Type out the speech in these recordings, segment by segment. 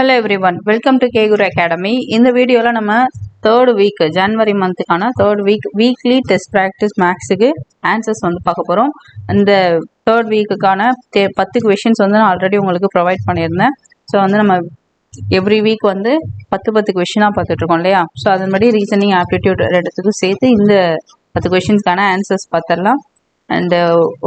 Hello everyone, welcome to K Guru Academy. In the video la nama third week January month kana third week weekly test practice maths க்கு answers வந்து பார்க்க போறோம். இந்த third week கான 10 questions வந்து நான் already உங்களுக்கு provide பண்ணியிருந்தேன். ஸோ வந்து நம்ம எவ்ரி வீக் வந்து 10 கொஸ்டினாக பார்த்துட்டு இருக்கோம் இல்லையா? ஸோ அதன்படி ரீசனிங் ஆப்டிடியூட் ரெண்டுத்துக்கும் சேர்த்து இந்த 10 கொஸ்டின்ஸ்க்கான ஆன்சர்ஸ் பார்த்துடலாம். அண்ட்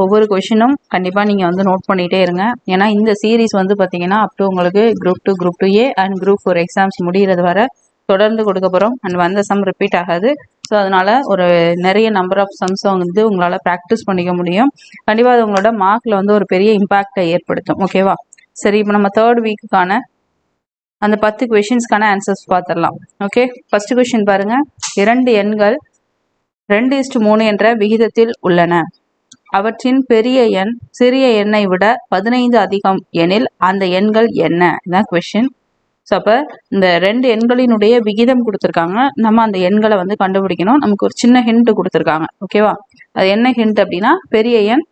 ஒவ்வொரு கொஷினும் கண்டிப்பாக நீங்கள் வந்து நோட் பண்ணிகிட்டே இருங்க. ஏன்னா இந்த சீரீஸ் வந்து பார்த்தீங்கன்னா அப் டு உங்களுக்கு குரூப் 2 அண்ட் குரூப் 4 எக்ஸாம்ஸ் முடிகிறது வர தொடர்ந்து கொடுக்க போகிறோம். அண்ட் வந்த சம் ரிப்பீட் ஆகாது. ஸோ அதனால் ஒரு நிறைய நம்பர் ஆஃப் சம்ஸை வந்து உங்களால் ப்ராக்டிஸ் பண்ணிக்க முடியும். கண்டிப்பாக அது உங்களோட மார்க்கில் வந்து ஒரு பெரிய இம்பாக்டை ஏற்படுத்தும். ஓகேவா? சரி, இப்போ நம்ம தேர்ட் வீக்குக்கான அந்த 10 கொஷின்ஸ்க்கான ஆன்சர்ஸ் பார்த்துடலாம். ஓகே, ஃபர்ஸ்ட் கொஷின் பாருங்கள். 2 எண்கள் 2:3 என்ற விகிதத்தில் உள்ளன. அவற்றின் பெரிய எண் சிறிய எண்ணை விட 15 அதிகம் எனில் அந்த எண்கள் என்ன? இதான் கொஸ்டின். ஸோ அப்போ இந்த 2 எண்களினுடைய விகிதம் கொடுத்துருக்காங்க. நம்ம அந்த எண்களை வந்து கண்டுபிடிக்கணும். நமக்கு ஒரு சின்ன ஹிண்ட் கொடுத்துருக்காங்க. ஓகேவா? அது என்ன ஹிண்ட் அப்படின்னா, பெரிய எண்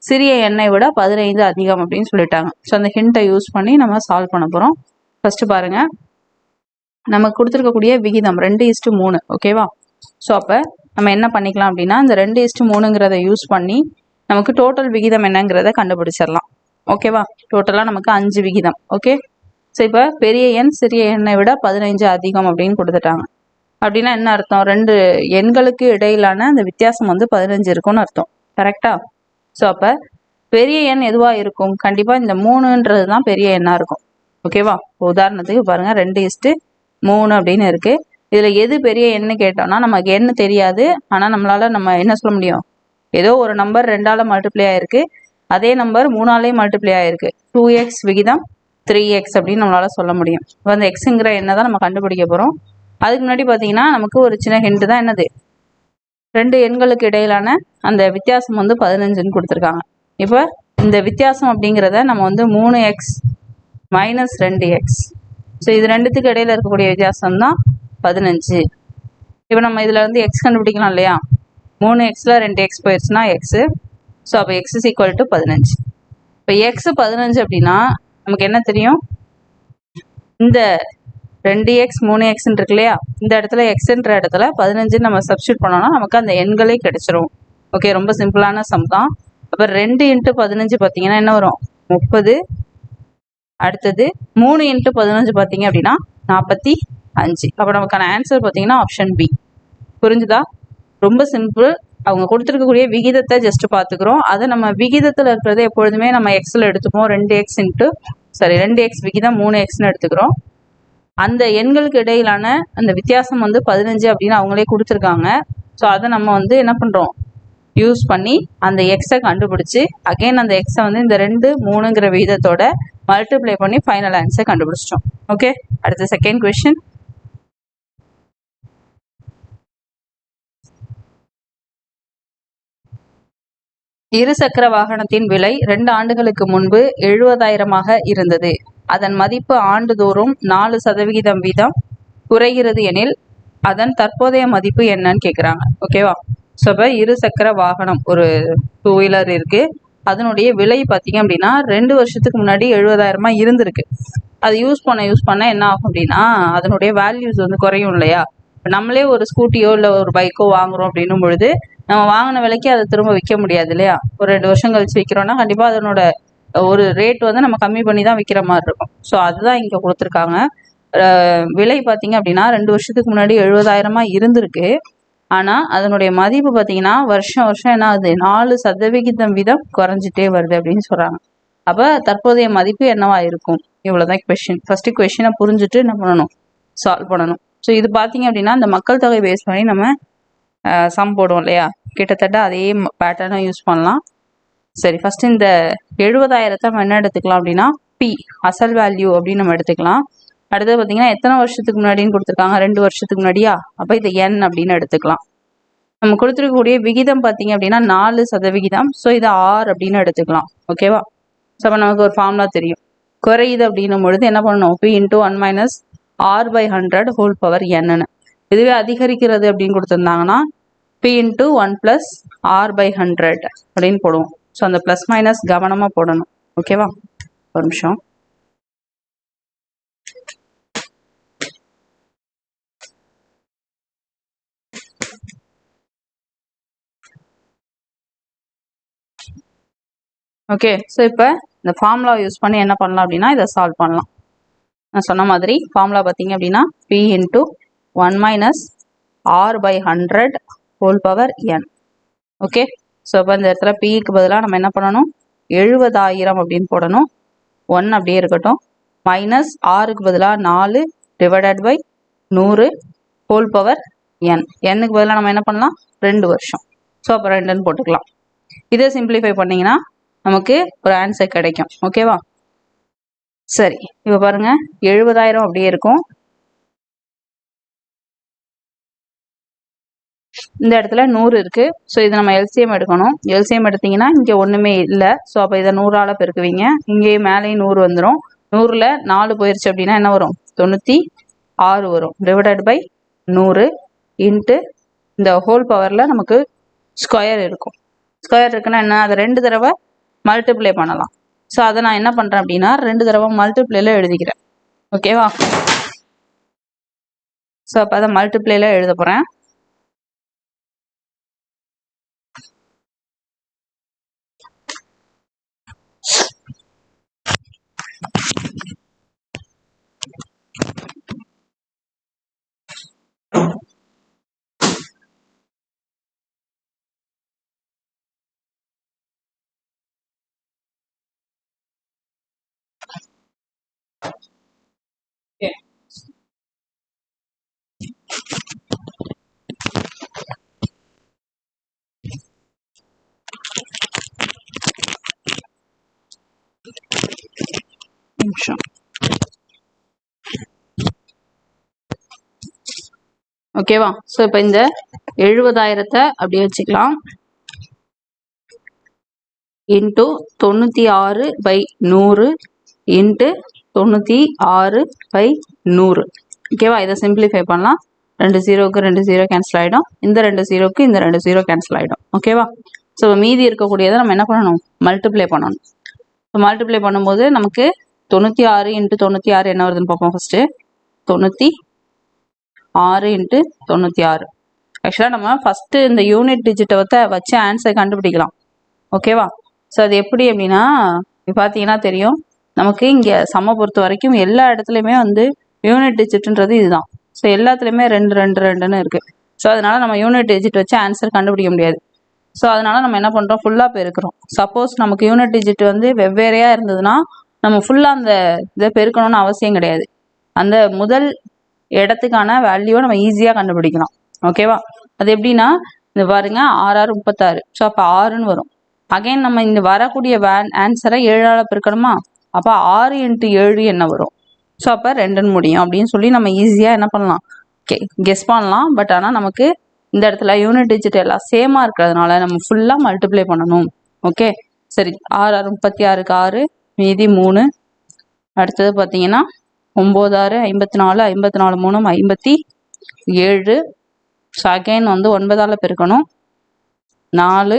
சிறிய எண்ணை விட 15 அதிகம் அப்படின்னு சொல்லிட்டாங்க. ஸோ அந்த ஹிண்ட்டை யூஸ் பண்ணி நம்ம சால்வ் பண்ண போகிறோம். ஃபர்ஸ்ட் பாருங்க, நமக்கு கொடுத்துருக்கக்கூடிய விகிதம் 2:3. ஓகேவா? ஸோ அப்போ நம்ம என்ன பண்ணிக்கலாம் அப்படின்னா, இந்த 2:3ங்கிறத யூஸ் பண்ணி நமக்கு டோட்டல் விகிதம் என்னங்கிறத கண்டுபிடிச்சிடலாம். ஓகேவா? டோட்டலாக நமக்கு 5 விகிதம். ஓகே, ஸோ இப்போ பெரிய எண் சிறிய எண்ணை விட 15 அதிகம் அப்படின்னு கொடுத்துட்டாங்க. அப்படின்னா என்ன அர்த்தம்? 2 எண்களுக்கு இடையிலான அந்த வித்தியாசம் வந்து 15 இருக்கும்னு அர்த்தம். கரெக்டா? ஸோ அப்போ பெரிய எண் எதுவாக இருக்கும்? கண்டிப்பாக இந்த 3ன்றது தான் பெரிய எண்ணாக இருக்கும். ஓகேவா? உதாரணத்துக்கு பாருங்க, 2:3 அப்படின்னு இருக்கு. இதில் எது பெரிய எண்ணு கேட்டோம்னா நமக்கு எண்ணு தெரியாது. ஆனால் நம்மளால நம்ம என்ன சொல்ல முடியும்? ஏதோ ஒரு நம்பர் 2ஆல் மல்டிப்ளை ஆயிருக்கு, அதே நம்பர் 3ஆலையும் மல்டிப்ளை ஆயிருக்கு. 2x விகிதம் 3x அப்படின்னு நம்மளால சொல்ல முடியும். இப்போ அந்த எக்ஸுங்கிற எண்ணை தான் நம்ம கண்டுபிடிக்க போகிறோம். அதுக்கு முன்னாடி பார்த்தீங்கன்னா நமக்கு ஒரு சின்ன ஹிண்ட் தான். என்னது? 2 எண்களுக்கு இடையிலான அந்த வித்தியாசம் வந்து 15ன்னு கொடுத்துருக்காங்க. இப்போ இந்த வித்தியாசம் அப்படிங்கிறத நம்ம வந்து 3x - 2x. ஸோ இது ரெண்டுத்துக்கு இடையில இருக்கக்கூடிய வித்தியாசம் தான் 15. இப்போ நம்ம இதில் வந்து எக்ஸ் கண்டுபிடிக்கலாம் இல்லையா? 3xல 2x போயிடுச்சுன்னா எக்ஸு. ஸோ அப்போ x = 15. இப்போ x 15 அப்படின்னா நமக்கு என்ன தெரியும்? இந்த 2x 3x இருக்கு இல்லையா? இந்த இடத்துல எக்ஸ்ன்ற இடத்துல 15 நம்ம சப்ஸ்டியூட் பண்ணோம்னா நமக்கு அந்த எண்களே கிடைச்சிரும். ஓகே, ரொம்ப சிம்பிளான சம் தான். அப்போ 2 × 15 பார்த்தீங்கன்னா என்ன வரும்? 30. அடுத்தது 3 × 15 பார்த்தீங்க அப்படின்னா 45. அப்போ நமக்கான ஆன்சர் பார்த்தீங்கன்னா ஆப்ஷன் பி. புரிஞ்சுதா? ரொம்ப சிம்பிள். அவங்க கொடுத்துருக்கக்கூடிய விகிதத்தை ஜஸ்ட் பார்த்துக்கிறோம். அதை நம்ம விகிதத்தில் இருக்கிறத எப்பொழுதுமே நம்ம எக்ஸில் எடுத்துப்போம். 2x விகிதம் 3xன்னு எடுத்துக்கிறோம். அந்த எண்களுக்கு இடையிலான அந்த வித்தியாசம் வந்து 15 அப்படின்னு அவங்களே கொடுத்துருக்காங்க. ஸோ அதை நம்ம வந்து என்ன பண்ணுறோம்? யூஸ் பண்ணி அந்த எக்ஸை கண்டுபிடிச்சி அகைன் அந்த எக்ஸை வந்து இந்த 2, 3ங்கிற விகிதத்தோட மல்டிப்ளை பண்ணி ஃபைனல் ஆன்சர் கண்டுபிடிச்சிட்டோம். ஓகே, அடுத்த செகண்ட் கொஸ்டின். இருசக்கர வாகனத்தின் விலை 2 ஆண்டுகளுக்கு முன்பு 70,000ஆக இருந்தது. அதன் மதிப்பு ஆண்டுதோறும் 4% வீதம் குறைகிறது எனில் அதன் தற்போதைய மதிப்பு என்னன்னு கேட்குறாங்க. ஓகேவா? ஸோ இப்போ இருசக்கர வாகனம் ஒரு 2 வீலர் இருக்கு. அதனுடைய விலை பார்த்தீங்க அப்படின்னா 2 வருஷத்துக்கு முன்னாடி 70,000 இருந்திருக்கு. அது யூஸ் பண்ண என்ன ஆகும் அப்படின்னா அதனுடைய வேல்யூஸ் வந்து குறையும் இல்லையா? இப்போ நம்மளே ஒரு ஸ்கூட்டியோ இல்லை ஒரு பைக்கோ வாங்குறோம் அப்படின்னும் பொழுது நம்ம வாங்கின விலைக்கு அதை திரும்ப விற்க முடியாது இல்லையா? ஒரு 2 வருஷம் கழிச்சு விற்கிறோம்னா கண்டிப்பாக அதனோட ஒரு ரேட் வந்து நம்ம கம்மி பண்ணி தான் விற்கிற மாதிரி இருக்கும். ஸோ அதுதான் இங்கே கொடுத்துருக்காங்க. விலை பார்த்தீங்க அப்படின்னா 2 வருஷத்துக்கு முன்னாடி 70,000 இருந்திருக்கு. ஆனால் அதனுடைய மதிப்பு பார்த்தீங்கன்னா வருஷம் என்ன ஆகுது? 4% வீதம் குறைஞ்சிட்டே வருது அப்படின்னு சொல்கிறாங்க. அப்போ தற்போதைய மதிப்பு என்னவா இருக்கும்? இவ்வளோதான் கொஸ்டின். ஃபர்ஸ்ட் கொஸ்டினை புரிஞ்சுட்டு என்ன பண்ணணும்? சால்வ் பண்ணணும். ஸோ இது பார்த்தீங்க அப்படின்னா இந்த மக்கள் தொகை பேஸ் பண்ணி நம்ம சம் போடுவோம் இல்லையா? கிட்டத்தட்ட அதே பேட்டர்னை யூஸ் பண்ணலாம். சரி, ஃபர்ஸ்ட் இந்த 70,000 நம்ம என்ன எடுத்துக்கலாம் அப்படின்னா பி அசல் வேல்யூ அப்படின்னு நம்ம எடுத்துக்கலாம். அடுத்தது பார்த்தீங்கன்னா எத்தனை வருஷத்துக்கு முன்னாடின்னு கொடுத்துருக்காங்க? 2 வருஷத்துக்கு முன்னாடியா? அப்போ இது என் அப்படின்னு எடுத்துக்கலாம். நம்ம கொடுத்துருக்கக்கூடிய விகிதம் பார்த்தீங்க அப்படின்னா 4%. ஸோ இது ஆர் அப்படின்னு எடுத்துக்கலாம். ஓகேவா? ஸோ அப்போ நமக்கு ஒரு ஃபார்முலா தெரியும். குறையுது அப்படின்னும் பொழுது என்ன பண்ணணும்? p × 1 - r/100 whole power n. இதுவே அதிகரிக்கிறது அப்படின்னு கொடுத்துருந்தாங்கன்னா p × 1 + r/100 அப்படின்னு போடுவோம். ஸோ அந்த ப்ளஸ் மைனஸ் கவனமாக போடணும். ஓகேவா? ஒரு நிமிஷம். ஓகே, ஸோ இப்போ இந்த ஃபார்முலா யூஸ் பண்ணி என்ன பண்ணலாம் அப்படின்னா இதை சால்வ் பண்ணலாம். நான் சொன்ன மாதிரி ஃபார்முலா பார்த்தீங்க அப்படின்னா p into 1 minus r by 100 whole power n. Okay, so இப்போ இந்த இடத்துல பிக்கு பதிலாக நம்ம என்ன பண்ணணும், 70,000 அப்படின்னு போடணும். 1 அப்படியே இருக்கட்டும். மைனஸ் ஆருக்கு பதிலாக 4 divided by 100 whole power n. n-க்கு பதிலாக நம்ம என்ன பண்ணலாம், 2 வருஷம். ஸோ அப்போ 2ன்னு போட்டுக்கலாம். இதை சிம்பிளிஃபை பண்ணிங்கன்னா நமக்கு ஒரு ஆன்சர் கிடைக்கும். ஓகேவா? சரி, இப்போ பாருங்க 70,000 அப்படியே இருக்கும். இந்த இடத்துல 100 இருக்கு. ஸோ இது நம்ம எல்சிஎம் எடுக்கணும். எல்சிஎம் எடுத்தீங்கன்னா இங்கே ஒன்றுமே இல்லை. ஸோ அப்போ இதை 100ஆல் பெருக்குவீங்க. இங்கேயும் மேலேயும் 100 வந்துடும். 100ல் 4 போயிடுச்சு அப்படின்னா என்ன வரும், 96 வரும். டிவைடட் பை 100 இன்ட்டு இந்த ஹோல் பவரில் நமக்கு ஸ்கொயர் இருக்கும். ஸ்கொயர் இருக்குன்னா என்ன, அதை 2 தடவை மல்டிப்ளை பண்ணலாம். ஸோ அதை நான் என்ன பண்ணுறேன் அப்படின்னா 2 தடவை மல்டிப்ளைல எழுதிக்கிறேன். ஓகேவா? ஸோ அப்போ அதை மல்டிப்ளைல எழுத போகிறேன். நிமிஷம். ஓகேவா? ஸோ இப்போ இந்த 70,000 அப்படியே வச்சுக்கலாம். Into 96/100 into 96/100. ஓகேவா? இதை சிம்பிளிஃபை பண்ணலாம். 2 0க்கு 2 0 கேன்சல் ஆகிடும். இந்த 2 0க்கு இந்த 2 0 கேன்சல் ஆகிடும். ஓகேவா? ஸோ மீதி இருக்கக்கூடியதை நம்ம என்ன பண்ணணும், மல்டிப்ளை பண்ணணும். ஸோ மல்டிப்ளை பண்ணும்போது நமக்கு 96 இன்ட்டு 96 என்ன வருதுன்னு பார்ப்போம். First 96 into 96. ஆக்சுவலாக நம்ம ஃபஸ்ட்டு இந்த யூனிட் டிஜிட்டை வச்சு ஆன்சர் கண்டுபிடிக்கலாம். ஓகேவா? ஸோ அது எப்படி அப்படின்னா, இப்போ பார்த்தீங்கன்னா தெரியும் நமக்கு இங்கே சம பொறுத்த வரைக்கும் எல்லா இடத்துலையுமே வந்து யூனிட் டிஜிட்ன்றது இதுதான். ஸோ எல்லாத்துலேயுமே 2 2 2ன்னு இருக்குது. ஸோ அதனால் நம்ம யூனிட் டிஜிட் வச்சு ஆன்சர் கண்டுபிடிக்க முடியாது. ஸோ அதனால் நம்ம என்ன பண்ணுறோம், ஃபுல்லாக பெருக்கிறோம். சப்போஸ் நமக்கு யூனிட் டிஜிட் வந்து வெவ்வேறையாக இருந்ததுன்னா நம்ம ஃபுல்லாக அந்த இதை பெருக்கணும்னு அவசியம் கிடையாது. அந்த முதல் இடத்துக்கான வேல்யூவை நம்ம ஈஸியாக கண்டுபிடிக்கலாம். ஓகேவா? அது எப்படின்னா, இந்த பாருங்க 6 6 36. ஸோ அப்போ 6ன்னு வரும். அகைன் நம்ம இந்த வரக்கூடிய ஆன்சரை 7ஆல் பெருக்கணுமா, அப்போ 6 இன்ட்டு 7 என்ன வரும். ஸோ அப்போ 2ன்னு முடியும் அப்படின்னு சொல்லி நம்ம ஈஸியாக என்ன பண்ணலாம், கெஸ் பண்ணலாம். பட் ஆனால் நமக்கு இந்த இடத்துல யூனிட் டிஜிட் எல்லாம் சேமாக இருக்கிறதுனால நம்ம ஃபுல்லாக மல்டிப்ளை பண்ணணும். ஓகே, சரி. 6 6 36க்கு 6 மீதி 3. அடுத்தது பார்த்தீங்கன்னா 9 6 54 54 3 57. ஸோ அகைன் வந்து 9ஆல் பெருக்கணும். 4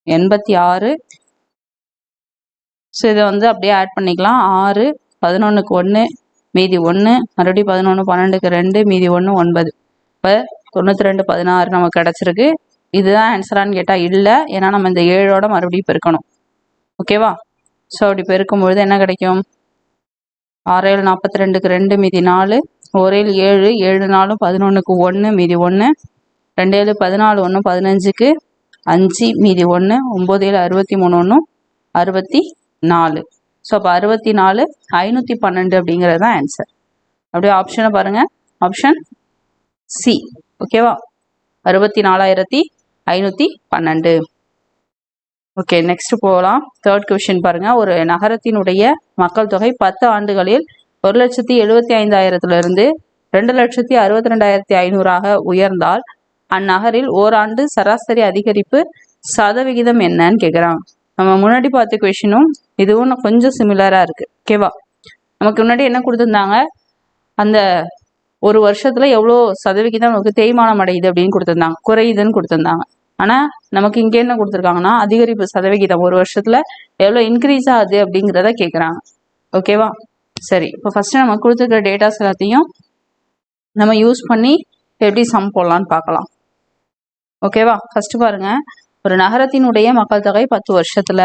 86. ஸோ இதை வந்து அப்படியே ஆட் பண்ணிக்கலாம். 6 11க்கு 1 மீதி 1, மறுபடியும் 11 12க்கு 2 மீதி 1 9. இப்போ 92 16 நமக்கு கிடச்சிருக்கு. இதுதான் ஆன்சரான்னு கேட்டால் இல்லை, ஏன்னா நம்ம இந்த 7ஓட மறுபடியும் பெருக்கணும். ஓகேவா? ஸோ அப்படி பெருக்கும்பொழுது என்ன கிடைக்கும், 6 7 42க்கு 2 மீதி 4, 1 7 7 4 11க்கு 1 மீதி 1, 2 7 14 1 15க்கு 5 மீதி 1, 9 7 63 1 64. ஸோ அப்போ 64 512 அப்படிங்கிறது தான் ஆன்சர். அப்படியே ஆப்ஷனை பாருங்க, ஆப்ஷன் சி. ஓகேவா? 64,512. ஓகே, நெக்ஸ்ட் போகலாம். தேர்ட் கொஸ்டின் பாருங்க. ஒரு நகரத்தினுடைய மக்கள் தொகை 10 ஆண்டுகளில் 1,75,000 2,62,500 உயர்ந்தால் அந்நகரில் ஓராண்டு சராசரி அதிகரிப்பு சதவிகிதம் என்னன்னு கேட்குறாங்க. நம்ம முன்னாடி பார்த்த கொஸ்டினும் இதுவும் கொஞ்சம் சிமிலராக இருக்குது. ஓகேவா? நமக்கு முன்னாடி என்ன கொடுத்துருந்தாங்க, அந்த ஒரு வருஷத்துல எவ்வளோ சதவிகிதம் நமக்கு தேய்மானம் அடையுது அப்படின்னு கொடுத்துருந்தாங்க, குறையுதுன்னு கொடுத்துருந்தாங்க. ஆனால் நமக்கு இங்கே என்ன கொடுத்துருக்காங்கன்னா அதிகரிப்பு சதவிகிதம் ஒரு வருஷத்துல எவ்வளோ இன்க்ரீஸ் ஆகுது அப்படிங்கிறத கேட்குறாங்க. ஓகேவா? சரி, இப்போ ஃபர்ஸ்ட் நம்ம கொடுத்துருக்கிற டேட்டாஸ் எல்லாத்தையும் நம்ம யூஸ் பண்ணி எப்படி சம் போடலான்னு பார்க்கலாம். ஓகேவா? ஃபர்ஸ்ட் பாருங்க, ஒரு நகரத்தினுடைய மக்கள் தொகை 10 வருஷத்துல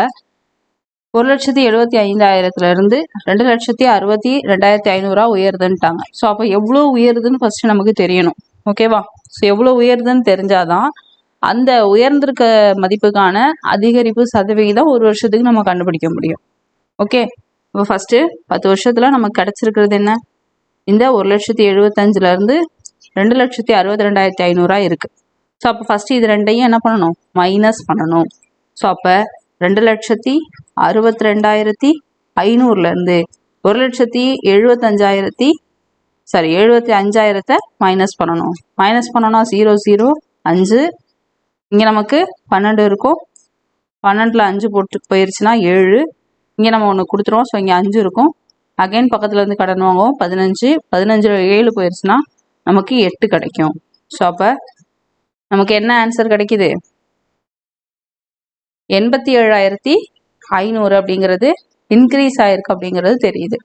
1,75,000 2,62,2500 உயருதுன்ட்டாங்க. ஸோ அப்போ எவ்வளோ உயருதுன்னு ஃபர்ஸ்ட் நமக்கு தெரியணும். ஓகேவா? ஸோ எவ்வளோ உயருதுன்னு தெரிஞ்சாதான் அந்த உயர்ந்திருக்க மதிப்புக்கான அதிகரிப்பு சதவிகிதம் ஒரு வருஷத்துக்கு நம்ம கண்டுபிடிக்க முடியும். ஓகே, இப்போ ஃபர்ஸ்ட் 10 வருஷத்துல நமக்கு கிடைச்சிருக்கிறது என்ன? இந்த 1,75,000 2,62,2500 இருக்கு. ஸோ அப்போ ஃபர்ஸ்ட் இது ரெண்டையும் என்ன பண்ணணும்? மைனஸ் பண்ணணும். ஸோ அப்போ 2,62,500 1,75,000 மைனஸ் பண்ணணும். மைனஸ் பண்ணோம்னா 0 0 5, இங்கே நமக்கு 12 இருக்கும். 12ல் 5 போட்டு போயிருச்சுன்னா 7. இங்கே நம்ம ஒன்று கொடுத்துருவோம். ஸோ இங்கே 5 இருக்கும். அகைன் பக்கத்தில் இருந்து கடன் வாங்குவோம். 15. 15ல் 7 போயிருச்சுன்னா நமக்கு 8 கிடைக்கும். ஸோ அப்போ நமக்கு என்ன ஆன்சர் கிடைக்குது? 87,500 அப்படிங்கிறது இன்க்ரீஸ் ஆயிருக்கு அப்படிங்கிறது தெரியுது.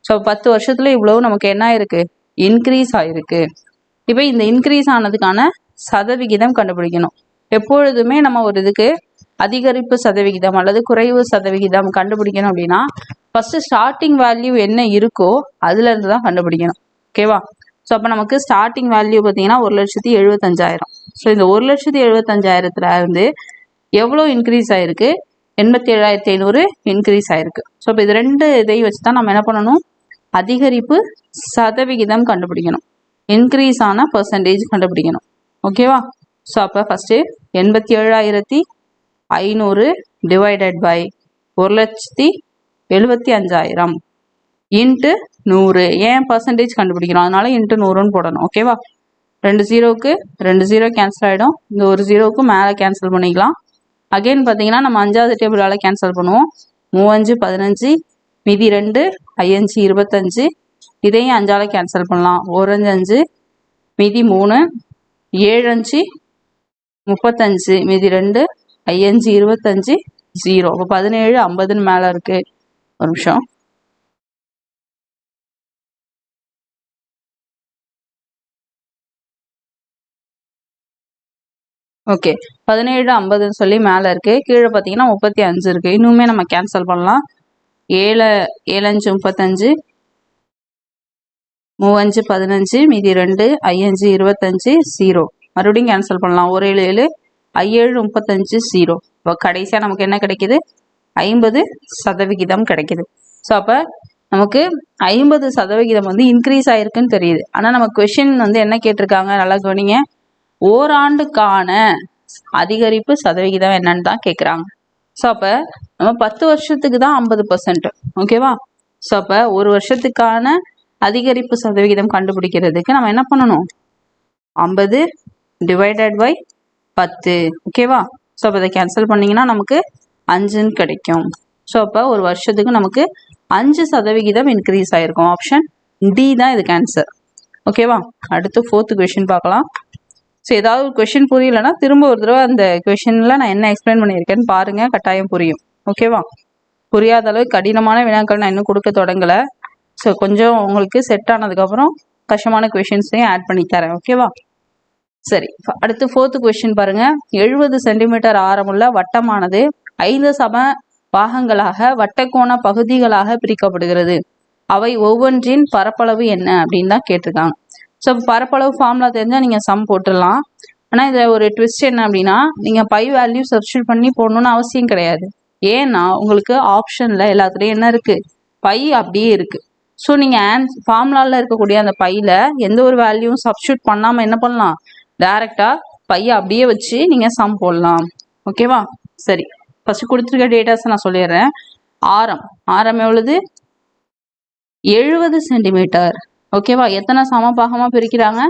ஸோ 10 வருஷத்துல இவ்வளவு நமக்கு என்ன ஆயிருக்கு? இன்க்ரீஸ் ஆயிருக்கு. இப்போ இந்த இன்க்ரீஸ் ஆனதுக்கான சதவிகிதம் கண்டுபிடிக்கணும். எப்பொழுதுமே நம்ம ஒரு இதுக்கு அதிகரிப்பு சதவிகிதம் அல்லது குறைவு சதவிகிதம் கண்டுபிடிக்கணும் அப்படின்னா ஃபர்ஸ்ட் ஸ்டார்டிங் வேல்யூ என்ன இருக்கோ அதுல இருந்து தான் கண்டுபிடிக்கணும். ஓகேவா? ஸோ அப்போ நமக்கு ஸ்டார்டிங் வேல்யூ பார்த்தீங்கன்னா 1,75,000. ஸோ இந்த 1,75,000 இருந்து எவ்வளோ இன்க்ரீஸ் ஆயிருக்கு? 87,500 இன்க்ரீஸ் ஆயிருக்கு. ஸோ இப்போ இது ரெண்டு இதையும் வச்சு தான் நம்ம என்ன பண்ணணும்? அதிகரிப்பு சதவிகிதம் கண்டுபிடிக்கணும். இன்க்ரீஸ் ஆன பர்சன்டேஜ் கண்டுபிடிக்கணும். ஓகேவா? ஸோ அப்போ ஃபர்ஸ்ட் 87,500 டிவைடட் பை 1,75,000 இன்ட்டு 100. ஏன் பர்சன்டேஜ் கண்டுபிடிக்கணும்? அதனால இன்ட்டு 100ன்னு போடணும். ஓகேவா? 2 0க்கு 2 0 கேன்சல் ஆகிடும். இந்த ஒரு 0க்கு மேலே கேன்சல் பண்ணிக்கலாம். அகெயின் பார்த்தீங்கன்னா நம்ம 5வது டேபிளால் கேன்சல் பண்ணுவோம். 3 5 15, மீதி 2 5 25. இதையும் 5ஆல் கேன்சல் பண்ணலாம். 1 5 5, மீதி 3 7 5 35, மீதி 2 5 25 0. அப்போ 17 50ன்னு மேலே இருக்கு. ஒரு நிமிஷம். ஓகே, 17 50ன்னு சொல்லி மேலே இருக்கு. கீழே பார்த்தீங்கன்னா 35 இருக்கு. இன்னுமே நம்ம கேன்சல் பண்ணலாம். 7 7 5 35, 3 5 15, மீதி 2 5 25 0. மறுபடியும் கேன்சல் பண்ணலாம். 1 7 7, 7 35 0. இப்போ கடைசியாக நமக்கு என்ன கிடைக்குது? 50% கிடைக்குது. ஸோ அப்போ நமக்கு 50% வந்து இன்க்ரீஸ் ஆயிருக்குன்னு தெரியுது. ஆனால் நம்ம கொஷின் வந்து என்ன கேட்டிருக்காங்க? நல்லா கவனிங்க. ஓராண்டுக்கான அதிகரிப்பு சதவிகிதம் என்னன்னு தான் கேட்குறாங்க. ஸோ அப்போ நம்ம 10 வருஷத்துக்கு தான் 50%. ஓகேவா? ஸோ அப்போ ஒரு வருஷத்துக்கான அதிகரிப்பு சதவிகிதம் கண்டுபிடிக்கிறதுக்கு நம்ம என்ன பண்ணணும்? 50 டிவைடட் பை 10. ஓகேவா? ஸோ அப்போ இதை கேன்சல் பண்ணிங்கன்னா நமக்கு 5ன்னு கிடைக்கும். ஸோ அப்போ ஒரு வருஷத்துக்கு நமக்கு 5% இன்க்ரீஸ் ஆகிருக்கும். ஆப்ஷன் டி தான் இதுக்கு ஆன்சர். ஓகேவா? அடுத்து 4th கொஷின் பார்க்கலாம். ஸோ ஏதாவது ஒரு கொஷின் புரியலன்னா திரும்ப ஒரு தடவை அந்த கொஷினில் நான் என்ன எக்ஸ்பிளைன் பண்ணியிருக்கேன்னு பாருங்கள், கட்டாயம் புரியும். ஓகேவா? புரியாத அளவு கடினமான வினாக்கள் நான் இன்னும் கொடுக்க தொடங்கலை. ஸோ கொஞ்சம் உங்களுக்கு செட் ஆனதுக்கப்புறம் கஷ்டமான கொஷின்ஸையும் ஆட் பண்ணி தரேன். ஓகேவா? சரி, அடுத்து 4th கொஷின் பாருங்க. 70 சென்டிமீட்டர் ஆரமுள்ள வட்டமானது 5 சம பாகங்களாக வட்டக்கோண பகுதிகளாக பிரிக்கப்படுகிறது. அவை ஒவ்வொன்றின் பரப்பளவு என்ன அப்படின்னு தான் கேட்டிருக்காங்க. ஸோ பரப்பளவு ஃபார்முலா தெரிஞ்சால் நீங்கள் சம் போட்டுடலாம். ஆனால் இதில் ஒரு ட்விஸ்ட் என்ன அப்படின்னா, நீங்கள் பை வேல்யூ சப்ஸ்டியூட் பண்ணி போடணும்னு அவசியம் கிடையாது. ஏன்னா உங்களுக்கு ஆப்ஷனில் எல்லாத்துலேயும் என்ன இருக்குது? பை அப்படியே இருக்குது. ஸோ நீங்கள் ஃபார்முலாவில் இருக்கக்கூடிய அந்த பையில் எந்த ஒரு வேல்யூவும் சப்ஸ்டியூட் பண்ணாமல் என்ன பண்ணலாம்? டைரெக்டாக பையை அப்படியே வச்சு நீங்கள் சம் போடலாம். ஓகேவா? சரி, ஃபஸ்ட்டு கொடுத்துருக்க டேட்டாஸை நான் சொல்லிடுறேன். ஆரம் எவ்வளவு? 70 சென்டிமீட்டர். ஓகேவா? எத்தனை சமபாகமாக பிரிக்கிறாங்க?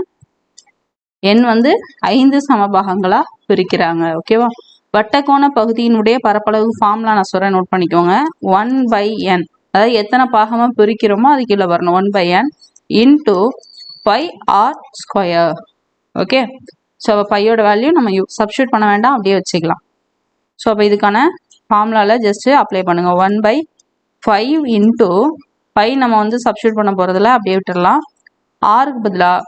எண் வந்து 5 சமபாகங்களாக பிரிக்கிறாங்க. ஓகேவா? வட்டக்கோண பகுதியினுடைய பரப்பளவு ஃபார்முலா நான் சொல்கிறேன், நோட் பண்ணிக்கோங்க. 1/n, அதாவது எத்தனை பாகமாக பிரிக்கிறோமோ அது கீழே வரணும். 1/n into pi r square. Okay, so அப்போ பையோட வேல்யூ நம்ம சப்ஸ்டியூட் பண்ண வேண்டாம், அப்படியே வச்சுக்கலாம். ஸோ அப்போ இதுக்கான ஃபார்முலாவில் ஜஸ்ட்டு அப்ளை பண்ணுங்கள். 1/5 இன்டூ பை நம்ம வந்து சப்ஸ்டியூட் பண்ண போகிறதில்ல, அப்படியே விட்டுடலாம். ஆருக்கு பதிலாக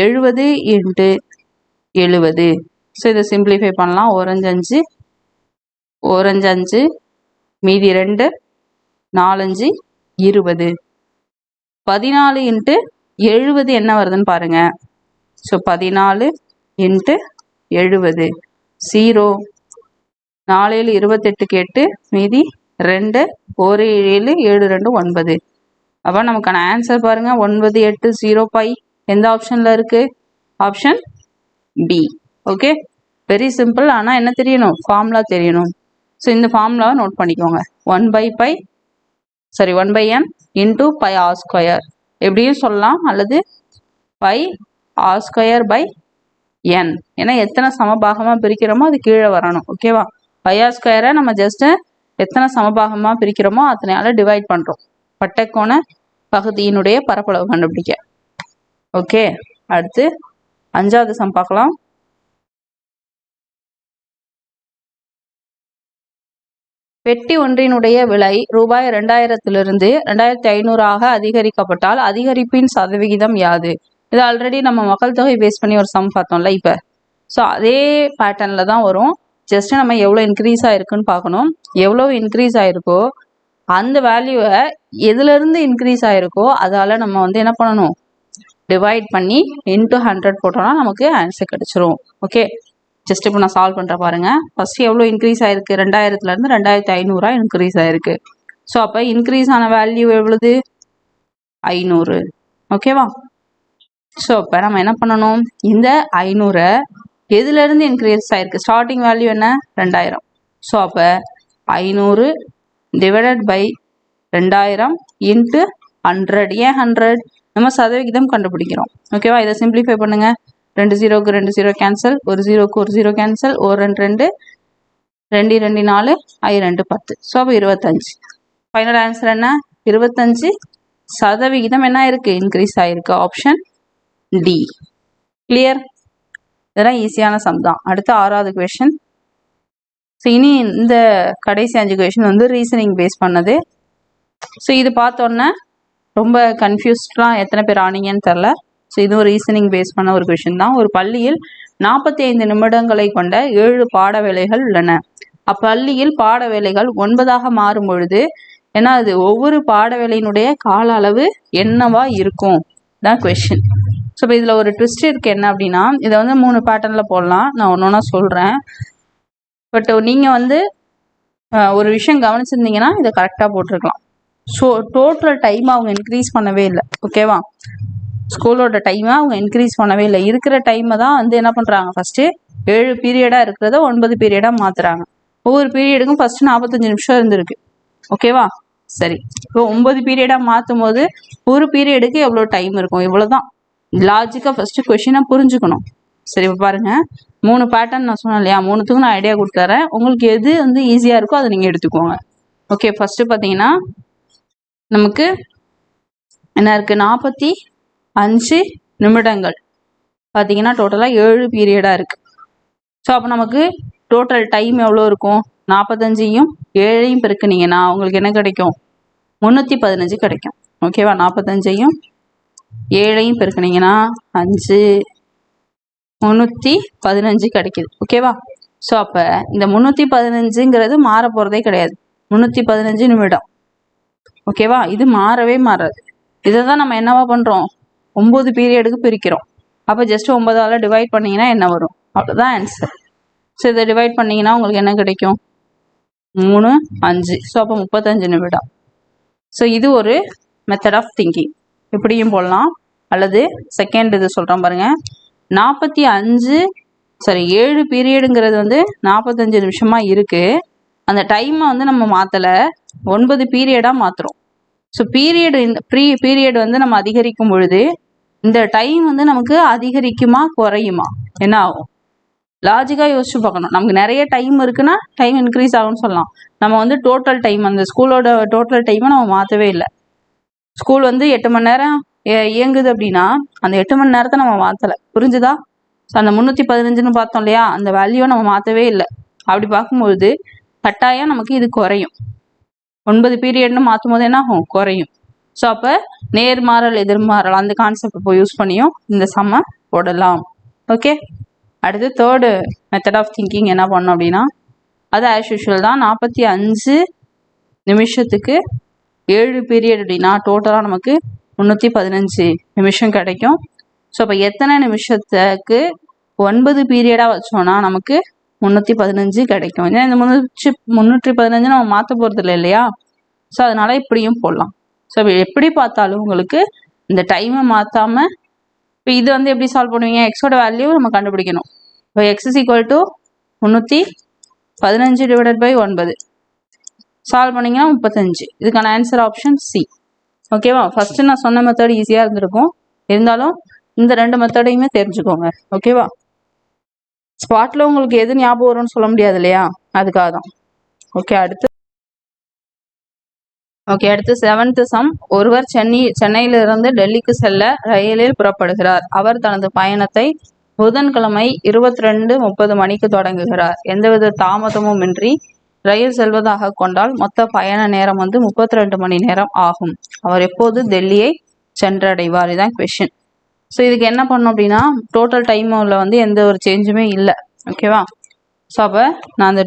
70 இன்ட்டு 70. ஸோ இதை சிம்பிளிஃபை பண்ணலாம். 1 5 5, மீதி 2 4 5 20. 14 இன்ட்டு 70 என்ன வருதுன்னு பாருங்க. So 14 into 70 0. 4 7 28 8 மீதி 2 1 7 7 2 9. அப்போ நமக்கான ஆன்சர் பாருங்க 9 8 0 5 எந்த ஆப்ஷனில் இருக்கு? Option B. Okay, very simple. ஆனால் என்ன தெரியணும்? ஃபார்முலா தெரியணும். ஸோ இந்த ஃபார்முலாவை நோட் பண்ணிக்கோங்க. 1/n into pi r square எப்படியும் சொல்லலாம், அல்லது pi r square by n. ஏன்னா எத்தனை சமபாகமாக பிரிக்கிறோமோ அது கீழே வரணும். ஓகேவா? பை ஆர் ஸ்கொயரை நம்ம ஜஸ்ட்டு எத்தனை சமபாகமாக பிரிக்கிறோமோ அத்தனையால டிவைட் பண்ணுறோம் பட்டைக்கோண பகுதியினுடைய பரப்பளவு கண்டுபிடிக்க. ஓகே, அடுத்து 5வது சம் பார்க்கலாம். பெட்டி ஒன்றினுடைய விலை ரூபாய் 2000 2500 அதிகரிக்கப்பட்டால் அதிகரிப்பின் சதவிகிதம் யாது? இது ஆல்ரெடி நம்ம மக்கள் தொகை பேஸ் பண்ணி ஒரு சம் பார்த்தோம்ல இப்போ. ஸோ அதே பேட்டர்னில் தான் வரும். ஜஸ்ட் நம்ம எவ்வளோ இன்க்ரீஸ் ஆகிருக்குன்னு பார்க்கணும். எவ்வளோ இன்க்ரீஸ் ஆகிருக்கோ அந்த வேல்யூவை எதுலேருந்து இன்க்ரீஸ் ஆகிருக்கோ அதால் நம்ம வந்து என்ன பண்ணணும்? டிவைட் பண்ணி இன்ட்டு 100 போட்டோம்னா நமக்கு ஆன்சர் கிடச்சிரும். ஓகே, ஜஸ்ட் இப்போ நான் சால்வ் பண்ணுற பாருங்க. ஃபஸ்ட்டு எவ்வளோ இன்க்ரீஸ் ஆகிருக்கு? 2000 2500 இன்க்ரீஸ் ஆகிருக்கு. ஸோ அப்போ இன்க்ரீஸ் ஆன வேல்யூ எவ்வளவு? 500. ஓகேவா? ஸோ அப்போ நம்ம என்ன பண்ணணும்? இந்த 500 எதுலேருந்து இன்க்ரீஸ் ஆகிருக்கு? ஸ்டார்டிங் வேல்யூ என்ன? 2000. ஸோ அப்போ 500 டிவைடட் பை 2000 இன்ட்டு 100. ஏன் 100? நம்ம சதவிகிதம் கண்டுபிடிக்கிறோம். ஓகேவா? இதை சிம்பிளிஃபை பண்ணுங்க. 2 0க்கு 2 0 கேன்சல், 1 0க்கு 1 0 கேன்சல், 1 2 2 2 4 I 2 10. ஸோ அப்போ 25. ஃபைனல் ஆன்சர் என்ன? 25% என்ன ஆயிருக்கு? இன்க்ரீஸ் ஆயிருக்கு. Option D. கிளியர்? இதெல்லாம் ஈஸியான சம் தான். அடுத்து 6வது கொஷின். ஸோ இனி இந்த கடைசி 5 கொஷின் வந்து ரீசனிங் பேஸ் பண்ணது. ஸோ இது பார்த்தோன்னே ரொம்ப கன்ஃபியூஸ்டாக எத்தனை பேர் ஆனீங்கன்னு தெரில. ஸோ இதுவும் ரீசனிங் பேஸ் பண்ண ஒரு கொஷின் தான். ஒரு பள்ளியில் 45 நிமிடங்களை கொண்ட 7 பாட வேலைகள் உள்ளன. அப்பள்ளியில் பாட வேலைகள் 9ஆக மாறும் பொழுது ஏன்னா அது ஒவ்வொரு பாட வேலையினுடைய கால அளவு என்னவா இருக்கும் தான் கொஷின். ஸோ இப்போ இதில் ஒரு ட்விஸ்ட் இருக்குது. என்ன அப்படின்னா, இதை வந்து 3 பேட்டர்னில் போடலாம். நான் ஒன்று ஒன்றா சொல்கிறேன். பட் நீங்கள் வந்து ஒரு விஷயம் கவனிச்சிருந்தீங்கன்னா இதை கரெக்டாக போட்டிருக்கலாம். ஸோ டோட்டல் டைம் அவங்க இன்க்ரீஸ் பண்ணவே இல்லை. ஓகேவா? ஸ்கூலோட டைமை அவங்க இன்க்ரீஸ் பண்ணவே இல்லை. இருக்கிற டைமை தான் வந்து என்ன பண்ணுறாங்க? ஃபஸ்ட்டு 7 பீரியடாக இருக்கிறத 9 பீரியடாக மாற்றுறாங்க. ஒவ்வொரு பீரியடுக்கும் ஃபஸ்ட்டு 45 நிமிஷம் இருந்திருக்கு. ஓகேவா? சரி, இப்போ 9 பீரியடாக மாற்றும் போது ஒரு பீரியடுக்கு எவ்வளோ டைம் இருக்கும்? இவ்வளோ தான். லாஜிக்காக ஃபஸ்ட்டு கொஷினை புரிஞ்சுக்கணும். சரி, இப்போ பாருங்கள், 3 பேட்டர்ன் நான் சொன்னேன் இல்லையா? 3த்துக்கும் நான் ஐடியா கொடுத்துறேன். உங்களுக்கு எது வந்து ஈஸியாக இருக்கோ அதை நீங்கள் எடுத்துக்கோங்க. ஓகே, ஃபஸ்ட்டு பார்த்தீங்கன்னா நமக்கு என்ன இருக்குது? 45 நிமிடங்கள் பார்த்தீங்கன்னா டோட்டலாக 7 பீரியடாக இருக்குது. ஸோ அப்போ நமக்கு டோட்டல் டைம் எவ்வளோ இருக்கும்? 45யும் 7ஐயும் பெருக்குனீங்கன்னா உங்களுக்கு என்ன கிடைக்கும்? 315 கிடைக்கும். ஓகேவா? 45யும் 7ஐயும் பெருக்குனீங்கன்னா 5 315 கிடைக்குது. ஓகேவா? ஸோ அப்போ இந்த 315ங்கிறது மாற போகிறதே கிடையாது. 315 நிமிடம். ஓகேவா? இது மாறவே மாறாது. இதை தான் நம்ம என்னவா பண்ணுறோம்? 9 பீரியடுக்கு பிரிக்கிறோம். அப்போ ஜஸ்ட் 9ஆல் டிவைட் பண்ணிங்கன்னா என்ன வரும்? அவ்வளோதான் ஆன்சர். ஸோ இதை டிவைட் பண்ணிங்கன்னா உங்களுக்கு என்ன கிடைக்கும்? 3 5. ஸோ அப்போ 35 நிமிடம். ஸோ இது ஒரு மெத்தட் ஆஃப் திங்கிங். இப்படியும் போடலாம். அல்லது செகண்ட் இது சொல்கிறேன் பாருங்கள். 7 பீரியடுங்கிறது வந்து 45 நிமிஷமாக இருக்குது. அந்த டைமை வந்து நம்ம மாற்றலை, 9 பீரியடாக மாற்றுறோம். ஸோ பீரியட் வந்து நம்ம அதிகரிக்கும் பொழுது இந்த டைம் வந்து நமக்கு அதிகரிக்குமா குறையுமா? என்ன ஆகும்? லாஜிக்காக யோசிச்சு பார்க்கணும். நமக்கு நிறைய டைம் இருக்குன்னா டைம் இன்க்ரீஸ் ஆகும்னு சொல்லலாம். நம்ம வந்து டோட்டல் டைம், அந்த ஸ்கூலோட டோட்டல் டைமை நம்ம மாற்றவே இல்லை. ஸ்கூல் வந்து 8 மணி நேரம் இயங்குது அப்படின்னா அந்த 8 மணி நேரத்தை நம்ம மாற்றலை. புரிஞ்சுதா? ஸோ அந்த 315ன்னு பார்த்தோம் இல்லையா? அந்த வேல்யூவை நம்ம மாற்றவே இல்லை. அப்படி பார்க்கும்பொழுது கட்டாயம் நமக்கு இது குறையும். 9 பீரியட்னு மாற்றும் போது என்ன ஆகும்? குறையும். ஸோ அப்போ நேர்மாறல் எதிர்மாறல் அந்த கான்செப்ட் இப்போ யூஸ் பண்ணியும் இந்த சம்மை போடலாம். ஓகே, அடுத்து தேர்டு மெத்தட் ஆஃப் திங்கிங் என்ன பண்ணோம் அப்படின்னா, அது ஆஸ் யூஷுவல் தான். 45 நிமிஷத்துக்கு 7 பீரியட் அப்படின்னா டோட்டலாக நமக்கு 315 நிமிஷம் கிடைக்கும். ஸோ அப்போ எத்தனை நிமிஷத்துக்கு 9 பீரியடாக வச்சோன்னா நமக்கு 315 கிடைக்கும். ஏன்னா இந்த 315 நம்ம மாற்ற போகிறது இல்லை இல்லையா? ஸோ அதனால இப்படியும் போடலாம். ஸோ எப்படி பார்த்தாலும் உங்களுக்கு இந்த டைமை மாற்றாமல் இப்போ இது வந்து எப்படி சால்வ் பண்ணுவீங்க? எக்ஸோட வேல்யூ நம்ம கண்டுபிடிக்கணும். இப்போ x is equal to 315 divided by 9 solve பண்ணிங்கன்னா 35. இதுக்கான ஆன்சர் ஆப்ஷன் சி. ஓகேவா? ஃபஸ்ட்டு நான் சொன்ன மெத்தட் ஈஸியாக இருந்திருக்கும், இருந்தாலும் இந்த 2 மெத்தடையுமே தெரிஞ்சுக்கோங்க. ஓகேவா? ஸ்பாட்டில் உங்களுக்கு எது ஞாபகம் வரும்னு சொல்ல முடியாது இல்லையா? அதுக்காக தான். ஓகே, அடுத்து 7th சம். ஒருவர் சென்னையிலிருந்து டெல்லிக்கு செல்ல ரயிலில் புறப்படுகிறார். அவர் தனது பயணத்தை புதன்கிழமை 22:30 மணிக்கு தொடங்குகிறார். எந்தவித தாமதமும் இன்றி ரயில் செல்வதாக கொண்டால் மொத்த பயண நேரம் வந்து 32 மணி நேரம் ஆகும். அவர் எப்போது டெல்லியை சென்றடைவார்? இதுதான் கொஷின். ஸோ இதுக்கு என்ன பண்ணோம் அப்படின்னா, டோட்டல் டைமில் வந்து எந்த ஒரு சேஞ்சுமே இல்லை. ஓகேவா? ஸோ அப்போ நான் இந்த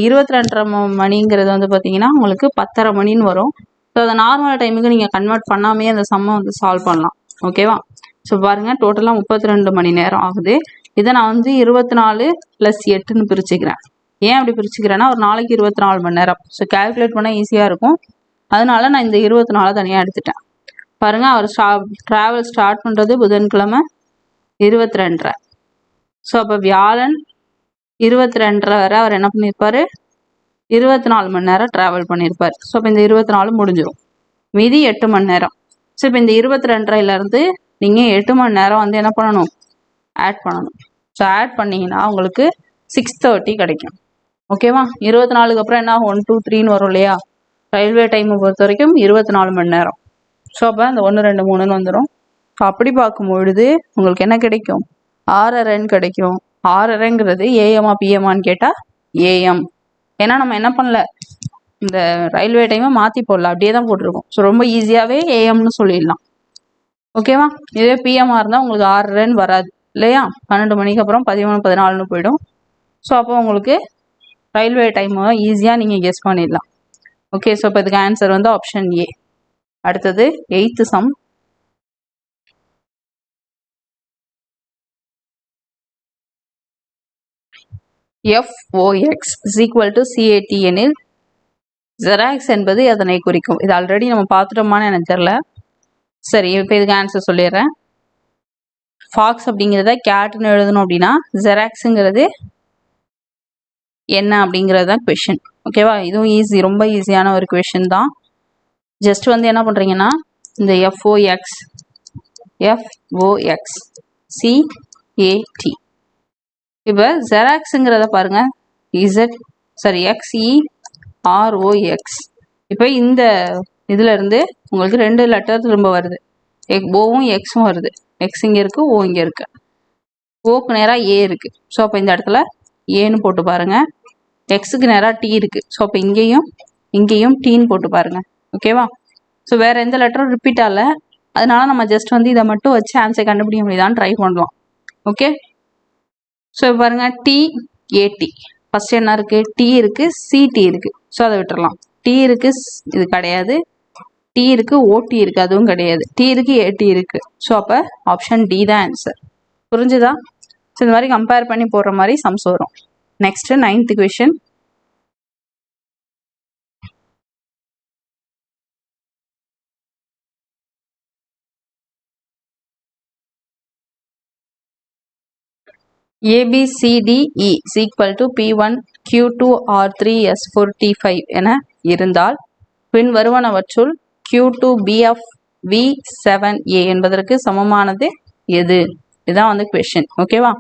22:30 மணிங்கிறது வந்து பார்த்தீங்கன்னா உங்களுக்கு 10:30 மணின்னு வரும். ஸோ அதை நார்மல் டைமுக்கு நீங்கள் கன்வெர்ட் பண்ணாமே அந்த சம்மை வந்து சால்வ் பண்ணலாம். ஓகேவா? ஸோ பாருங்கள், டோட்டலாக 32 மணி நேரம் ஆகுது. இதை நான் வந்து 24 + 8ன்னு பிரிச்சுக்கிறேன். ஏன் அப்படி பிரிச்சுக்கிறேன்னா, ஒரு நாளைக்கு 24 மணி நேரம். ஸோ கால்குலேட் பண்ணால் ஈஸியாக இருக்கும். அதனால நான் இந்த 24 தனியாக எடுத்துட்டேன். பாருங்கள், அவர் ட்ராவல் ஸ்டார்ட் பண்ணுறது புதன்கிழமை 22:30. ஸோ அப்போ வியாழன் 22:30 வரை அவர் என்ன பண்ணியிருப்பார்? 24 மணி நேரம் ட்ராவல் பண்ணியிருப்பார். ஸோ இப்போ இந்த 24 முடிஞ்சிடும். மீதி 8 மணி நேரம். ஸோ இப்போ இந்த 22:30லேருந்து நீங்கள் 8 மணி நேரம் வந்து என்ன பண்ணணும்? ஆட் பண்ணணும். ஸோ ஆட் பண்ணிங்கன்னா உங்களுக்கு 6:30 கிடைக்கும். ஓகேவா? 24க்கு அப்புறம் என்ன ஆகும்? 1 2 3ன்னு வரும் இல்லையா? ரயில்வே டைமை பொறுத்த வரைக்கும் 24 மணி நேரம். ஸோ அப்போ அந்த 1 2 3ன்னு வந்துடும். ஸோ அப்படி பார்க்கும்பொழுது உங்களுக்கு என்ன கிடைக்கும்? 6:30 கிடைக்கும். 6:30ங்கிறது ஏஎம்மா பிஎம்மான்னு கேட்டால் ஏஎம். ஏன்னா நம்ம என்ன பண்ணல, இந்த ரயில்வே டைமை மாற்றி போடல, அப்படியே தான் போட்டிருக்கோம். ஸோ ரொம்ப ஈஸியாகவே ஏஎம்னு சொல்லிடலாம். ஓகேவா? இதே பிஎம்மாக இருந்தால் உங்களுக்கு 6:30 வராது இல்லையா? 12 மணிக்கு அப்புறம் 13 14ன்னு போயிடும். ஸோ அப்போ உங்களுக்கு ரயில்வே டைமை ஈஸியாக நீங்கள் கெஸ் பண்ணிடலாம். ஓகே, ஸோ இப்போ இதுக்கு ஆன்சர் வந்து ஆப்ஷன் ஏ. அடுத்தது 8th sum. FOX is equal to CAT எனில் ஜெராக்ஸ் என்பது அதனை குறிக்கும். இது ஆல்ரெடி நம்ம பார்த்துட்டோமான்னு எனக்கு தெரியல. சரி, இப்போ இதுக்கு ஆன்சர் சொல்லிடுறேன். ஃபாக்ஸ் அப்படிங்கிறத கேட்னு எழுதணும் அப்படின்னா ஜெராக்ஸுங்கிறது என்ன அப்படிங்கிறது தான் கொஷின். ஓகேவா? இதுவும் ஈஸி, ரொம்ப ஈஸியான ஒரு கொஷின் தான். ஜஸ்ட் வந்து என்ன பண்ணுறீங்கன்னா, இந்த FOX CAT. இப்போ ஜெராக்ஸுங்கிறத பாருங்க, XEROX. இப்போ இந்த இதுல இருந்து உங்களுக்கு 2 லெட்டர் திரும்ப வருது. ஓவும் எக்ஸும் வருது. எக்ஸ் இங்கே இருக்கு, ஓ இங்கே இருக்கு. ஓக்கு நேராக ஏ இருக்கு. ஸோ அப்போ இந்த இடத்துல ஏன்னு போட்டு பாருங்க. எக்ஸுக்கு நேராக டி இருக்கு. ஸோ அப்போ இங்கேயும் டீன்னு போட்டு பாருங்க. ஓகேவா? ஸோ வேற எந்த லெட்டரும் ரிப்பீட் ஆகல. அதனால நம்ம ஜஸ்ட் வந்து இதை மட்டும் வச்சு ஆன்சர் கண்டுபிடிக்க முடியுதான்னு ட்ரை பண்ணலாம். ஓகே, ஸோ பாருங்க, TAT ஃபர்ஸ்ட் என்ன இருக்கு? டி இருக்கு, சிடி இருக்கு. ஸோ அதை விட்டுறலாம். டி இருக்கு, இது கிடையாது. டி இருக்கு, ஓடி இருக்கு, அதுவும் கிடையாது. டி இருக்கு, ஏடி இருக்கு. ஸோ அப்போ ஆப்ஷன் டி தான் ஆன்சர். புரிஞ்சுதா? ஸோ இந்த மாதிரி கம்பேர் பண்ணி போடுற மாதிரி சம்ஸ் வரும். Next 9th question. ABCDE is equal to P1 Q2 R3 S4 T5 என இருந்தால் பின் வருவனவற்றுள் Q2 BF V7A என்பதற்கு சமமானது எது? இதுதான் வந்து கொஷின். ஓகேவா?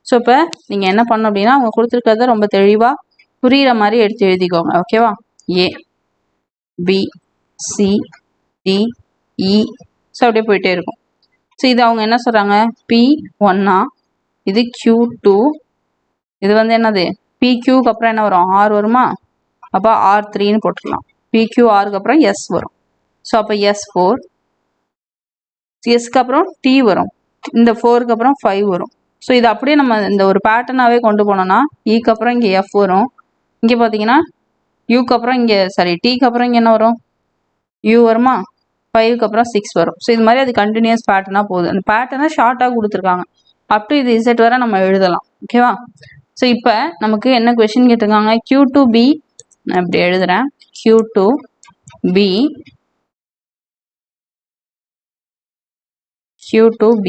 ஸோ இப்போ நீங்கள் என்ன பண்ணணும் அப்படின்னா, அவங்க கொடுத்துருக்கிறத ரொம்ப தெளிவாக புரிகிற மாதிரி எடுத்து எழுதிக்கோங்க. ஓகேவா? ABCDE. ஸோ அப்படியே போயிட்டே இருக்கும். ஸோ இது அவங்க என்ன சொல்கிறாங்க? P1 இது Q2, இது வந்து என்னது? PQக்கு அப்புறம் என்ன வரும்? R வருமா? அப்போ R3ன்னு போட்டுடலாம். PQRக்கு அப்புறம் S வரும். ஸோ அப்போ S4, Sக்கு அப்புறம் T வரும். இந்த 4க்கு அப்புறம் 5 வரும். ஸோ இது அப்படியே நம்ம இந்த ஒரு பேட்டர்னாகவே கொண்டு போனோம்னா, Eக்கு அப்புறம் இங்கே F வரும். இங்கே பார்த்தீங்கன்னா Uக்கு அப்புறம் இங்கே Tக்கு அப்புறம் இங்கே என்ன வரும்? U வருமா, 5க்கு அப்புறம் 6 வரும். ஸோ இது மாதிரி அது கண்டினியூஸ் பேட்டர்னாக போகுது. அந்த பேட்டர்னை ஷார்ட்டாக கொடுத்துருக்காங்க. அப் டு இது Z வரை நம்ம எழுதலாம். ஓகேவா? ஸோ இப்போ நமக்கு என்ன கொஷின் கேட்டிருக்காங்க, Q2B, நான் இப்படி எழுதுறேன், Q2B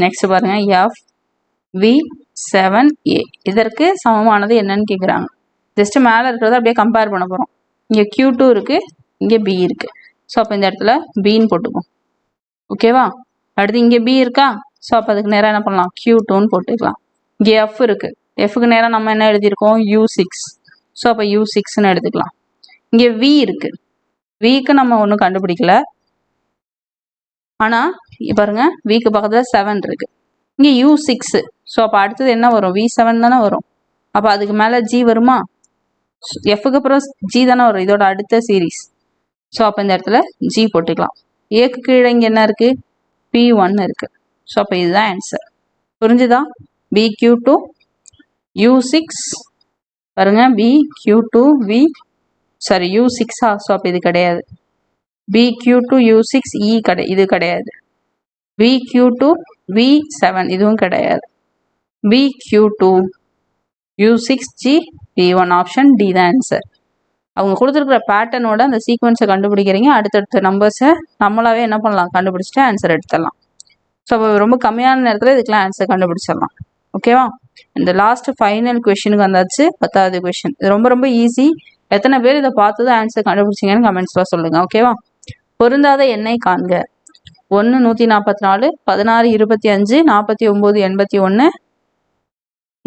நெக்ஸ்ட் பாருங்க FV7A இதற்கு சமமானது என்னன்னு கேட்குறாங்க. ஜஸ்ட் மேலே இருக்கிறத அப்படியே கம்பேர் பண்ண போகிறோம். இங்கே Q2 இருக்கு, இங்கே B இருக்கு. ஸோ அப்போ இந்த இடத்துல Bன்னு போட்டுப்போம். ஓகேவா? அடுத்து இங்கே B இருக்கா, ஸோ அப்போ அதுக்கு நேராக என்ன பண்ணலாம், Q2ன்னு போட்டுக்கலாம். இங்கே F இருக்கு, Fக்கு நேராக நம்ம என்ன எழுதியிருக்கோம், U6. ஸோ அப்போ U6ன்னு எடுத்துக்கலாம். இங்கே V இருக்கு, Vக்கு நம்ம ஒன்றும் கண்டுபிடிக்கல, ஆனால் பாருங்க Vக்கு பக்கத்தில் 7 இருக்கு. இங்கே U6, ஸோ அப்போ அடுத்தது என்ன வரும், V7 தானே வரும். அப்போ அதுக்கு மேலே G வருமா, Fக்கு அப்புறம் G தானே வரும், இதோட அடுத்த சீரீஸ். ஸோ அப்போ இந்த இடத்துல G போட்டுக்கலாம். ஏக்கு கீழே இங்கே என்ன இருக்கு, P1 இருக்கு. ஸோ அப்போ இதுதான் ஆன்சர். புரிஞ்சுதா? BQ2 U6 பாருங்க, BQ2 U6. ஸோ அப்போ இது கிடையாது. BQ2 U6 இது கிடையாது. BQ2 V7 இதுவும் கிடையாது. BQ2 U6G P1 option D தான் ஆன்சர். அவங்க கொடுத்துருக்குற பேட்டர்னோட அந்த சீக்வன்ஸை கண்டுபிடிக்கிறீங்க. அடுத்தடுத்த நம்பர்ஸை நம்மளாவே என்ன பண்ணலாம், கண்டுபிடிச்சிட்டு ஆன்சர் எடுத்துடலாம். ஸோ அப்போ ரொம்ப கம்மியான நேரத்தில் இதுக்கெல்லாம் ஆன்சர் கண்டுபிடிச்சிடலாம். ஓகேவா? இந்த லாஸ்ட் ஃபைனல் கொஷினுக்கு வந்தாச்சு, 10வது கொஷின். இது ரொம்ப ரொம்ப ஈஸி. எத்தனை பேர் இதை பார்த்தது ஆன்சர் கண்டுபிடிச்சிங்கன்னு கமெண்ட்ஸில் சொல்லுங்கள். ஓகேவா? பொருந்தாத எண்ணெய் காண்க. 1 144, 16 25, 49 81,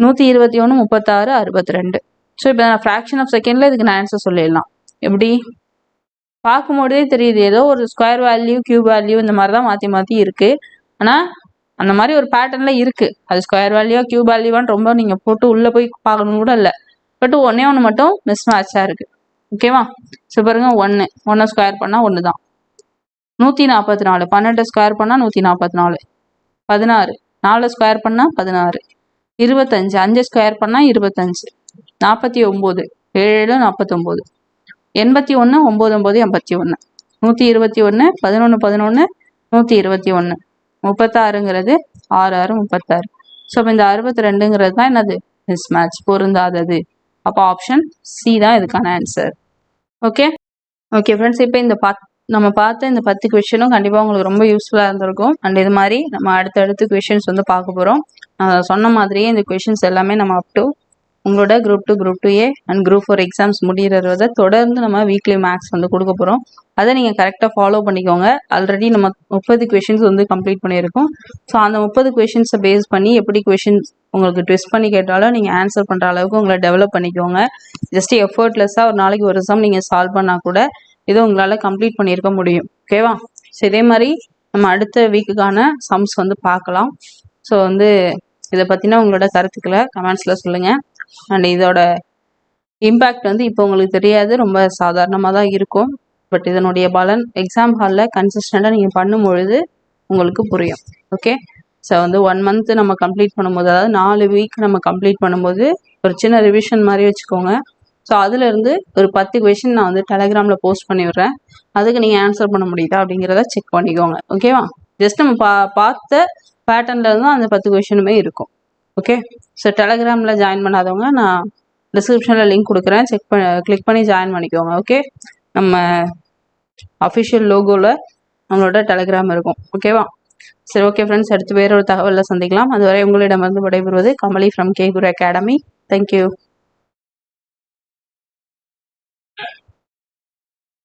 121 36 62. ஸோ இப்போ நான் ஃப்ராக்ஷன் ஆஃப் செகண்டில் இதுக்கு நான் ஆன்சர் சொல்லிடலாம். எப்படி பார்க்கும்போதே தெரியுது, ஏதோ ஒரு ஸ்கொயர் வேல்யூ கியூப் வேல்யூ இந்த மாதிரி தான் மாற்றி மாற்றி இருக்குது. ஆனால் அந்த மாதிரி ஒரு பேட்டர்னில் இருக்குது. அது ஸ்கொயர் வேல்யூ கியூப் வேல்யூவான்னு ரொம்ப நீங்கள் போட்டு உள்ளே போய் பார்க்கணும் கூட இல்லை. பட் ஒன்று மட்டும் மிஸ் மேட்சாக இருக்குது. ஓகேவா? ஸோ பாருங்க, 1 ஸ்கொயர் பண்ணால் 1 தான். 144, 12 ஸ்கொயர் பண்ணால் 144, 16 4 ஸ்கொயர் பண்ணால் 16, 25 5 ஸ்கொயர் பண்ணால் 25, 49 7 49, 81 9 9 81, 121 11 11 121, 36ங்கிறது 6 6 36. ஸோ அப்போ இந்த 62ங்கிறது தான் என்னது, மிஸ் மேட்ச், பொருந்தாதது. அப்போ ஆப்ஷன் சி தான் இதுக்கான ஆன்சர். ஓகே ஃப்ரெண்ட்ஸ், இப்போ நம்ம பார்த்த இந்த 10 கொஷினும் கண்டிப்பாக உங்களுக்கு ரொம்ப யூஸ்ஃபுல்லாக இருந்திருக்கும். அண்ட் இது மாதிரி நம்ம அடுத்தடுத்து கொஷின்ஸ் வந்து பார்க்க போகிறோம். நான் சொன்ன மாதிரியே இந்த கொஷின்ஸ் எல்லாமே நம்ம அப் டு உங்களோட group 2 group 2A and group 4 exams முடிகிறத தொடர்ந்து நம்ம வீக்லி மேக்ஸ் வந்து கொடுக்க போகிறோம். அதை நீங்கள் கரெக்டாக ஃபாலோ பண்ணிக்கோங்க. ஆல்ரெடி நம்ம 30 கொஷின்ஸ் வந்து கம்ப்ளீட் பண்ணியிருக்கோம். ஸோ அந்த 30 கொஷின்ஸை பேஸ் பண்ணி எப்படி கொஷின்ஸ் உங்களுக்கு ட்விஸ்ட் பண்ணி கேட்டாலும் நீங்கள் ஆன்சர் பண்ணுற அளவுக்கு உங்களை டெவலப் பண்ணிக்கோங்க. ஜஸ்ட் எஃபர்ட்லெஸ்ஸாக ஒரு நாளைக்கு ஒரு சம் நீங்கள் சால்வ் பண்ணால் கூட இதை உங்களால் கம்ப்ளீட் பண்ணியிருக்க முடியும். ஓகேவா? ஸோ இதே மாதிரி நம்ம அடுத்த வீக்குக்கான சம்ஸ் வந்து பார்க்கலாம். ஸோ வந்து இதை பற்றின உங்களோட கருத்துக்களை கமெண்ட்ஸில் சொல்லுங்கள். அண்ட் இதோட இம்பேக்ட் வந்து இப்போ உங்களுக்கு தெரியாது, ரொம்ப சாதாரணமாக தான் இருக்கும். பட் இதனுடைய பலன் எக்ஸாம் ஹாலில் கன்சிஸ்டண்ட்டாக நீங்கள் பண்ணும்பொழுது உங்களுக்கு புரியும். ஓகே, ஸோ வந்து 1 மந்த் நம்ம கம்ப்ளீட் பண்ணும்போது, அதாவது 4 வீக் நம்ம கம்ப்ளீட் பண்ணும்போது ஒரு சின்ன ரிவிஷன் மாதிரி வச்சுக்கோங்க. ஸோ அதுலேருந்து ஒரு 10 கொஷின் நான் வந்து டெலகிராமில் போஸ்ட் பண்ணி விடுறேன். அதுக்கு நீங்கள் ஆன்சர் பண்ண முடியுதா அப்படிங்கிறத செக் பண்ணிக்கோங்க. ஓகேவா? ஜஸ்ட் நம்ம பார்த்த பேட்டர்னில் இருந்தால் அந்த 10 கொஷினுமே இருக்கும். ஓகே, ஸோ டெலகிராமில் ஜாயின் பண்ணாதவங்க நான் டிஸ்கிரிப்ஷனில் லிங்க் கொடுக்குறேன், கிளிக் பண்ணி ஜாயின் பண்ணிக்கோங்க. ஓகே, நம்ம அஃபிஷியல் லோகோவில் நம்மளோட டெலகிராம் இருக்கும். ஓகேவா? சரி, ஓகே ஃப்ரெண்ட்ஸ், அடுத்து வேற ஒரு தகவலில் சந்திக்கலாம். அதுவரை உங்களிடமிருந்து விடைபெறுவது Kamali from K Guru academy. Thank you.